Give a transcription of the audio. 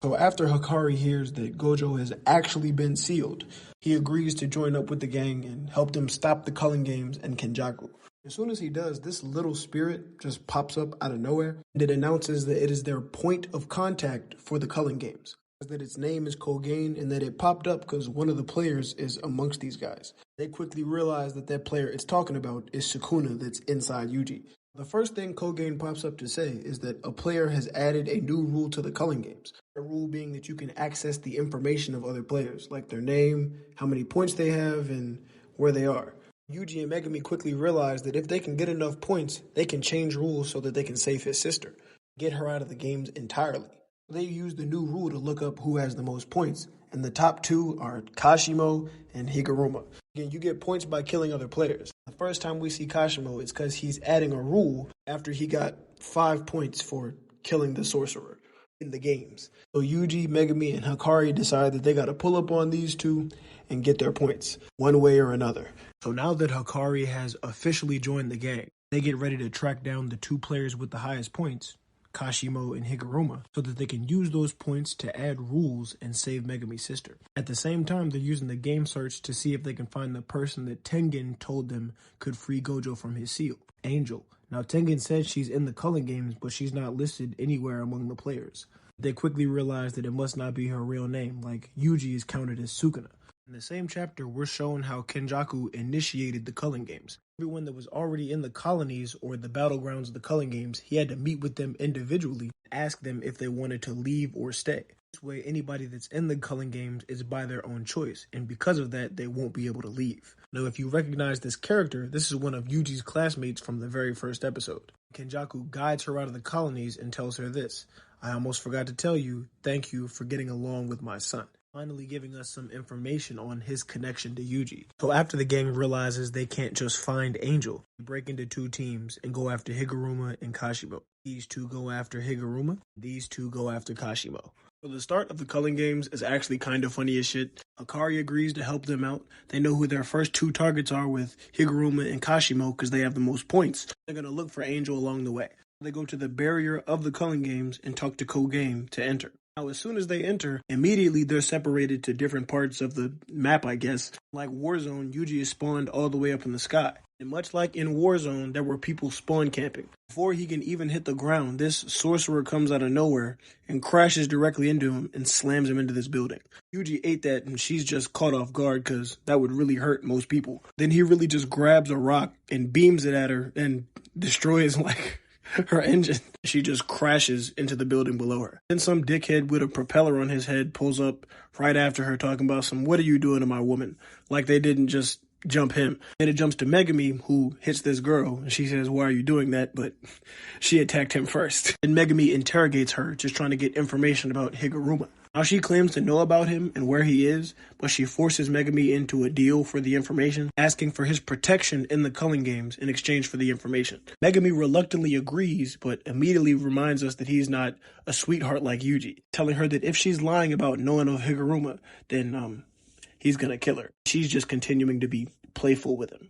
So after Hikari hears that Gojo has actually been sealed, he agrees to join up with the gang and help them stop the Culling Games and Kenjaku. As soon as he does, this little spirit just pops up out of nowhere, and it announces that it is their point of contact for the Culling Games. That its name is Kogain and that it popped up because one of the players is amongst these guys. They quickly realize that that player it's talking about is Sukuna that's inside Yuji. The first thing Kogain pops up to say is that a player has added a new rule to the Culling Games. A rule being that you can access the information of other players, like their name, how many points they have, and where they are. Yuji and Megumi quickly realize that if they can get enough points, they can change rules so that they can save his sister, get her out of the games entirely. They use the new rule to look up who has the most points, and the top two are Kashimo and Higuruma. Again, you get points by killing other players. The first time we see Kashimo, it's because he's adding a rule after he got 5 points for killing the sorcerer in the games. So Yuji, Megumi, and Hikari decide that they got to pull up on these two and get their points, one way or another. So now that Hikari has officially joined the gang, they get ready to track down the two players with the highest points, Kashimo and Higuruma, so that they can use those points to add rules and save Megumi's sister. At the same time, they're using the game search to see if they can find the person that Tengen told them could free Gojo from his seal, Angel. Now, Tengen said she's in the Culling Games, but she's not listed anywhere among the players. They quickly realize that it must not be her real name, like Yuji is counted as Sukuna. In the same chapter, we're shown how Kenjaku initiated the Culling Games. Everyone that was already in the colonies or the battlegrounds of the Culling Games, he had to meet with them individually and ask them if they wanted to leave or stay. This way, anybody that's in the Culling Games is by their own choice, and because of that, they won't be able to leave. Now, if you recognize this character, this is one of Yuji's classmates from the very first episode. Kenjaku guides her out of the colonies and tells her this: "I almost forgot to tell you, thank you for getting along with my son." Finally giving us some information on his connection to Yuji. So after the gang realizes they can't just find Angel, they break into two teams and go after Higuruma and Kashimo. These two go after Higuruma, these two go after Kashimo. So the start of the Culling Games is actually kind of funny as shit. Hikari agrees to help them out. They know who their first two targets are with Higuruma and Kashimo because they have the most points. They're going to look for Angel along the way. They go to the barrier of the Culling Games and talk to Kogain to enter. Now, as soon as they enter, immediately they're separated to different parts of the map, I guess. Like Warzone, Yuji is spawned all the way up in the sky. And much like in Warzone, there were people spawn camping. Before he can even hit the ground, this sorcerer comes out of nowhere and crashes directly into him and slams him into this building. Yuji ate that and she's just caught off guard because that would really hurt most people. Then he really just grabs a rock and beams it at her and destroys her engine. She just crashes into the building below her. Then some dickhead with a propeller on his head pulls up right after her talking about "what are you doing to my woman?" Like they didn't just jump him. Then it jumps to Megumi, who hits this girl, and she says, "Why are you doing that?" But she attacked him first. And Megumi interrogates her, just trying to get information about Higuruma. Now she claims to know about him and where he is, but she forces Megumi into a deal for the information, asking for his protection in the Culling Games in exchange for the information. Megumi reluctantly agrees, but immediately reminds us that he's not a sweetheart like Yuji, telling her that if she's lying about knowing of Higuruma, then he's gonna kill her. She's just continuing to be playful with him.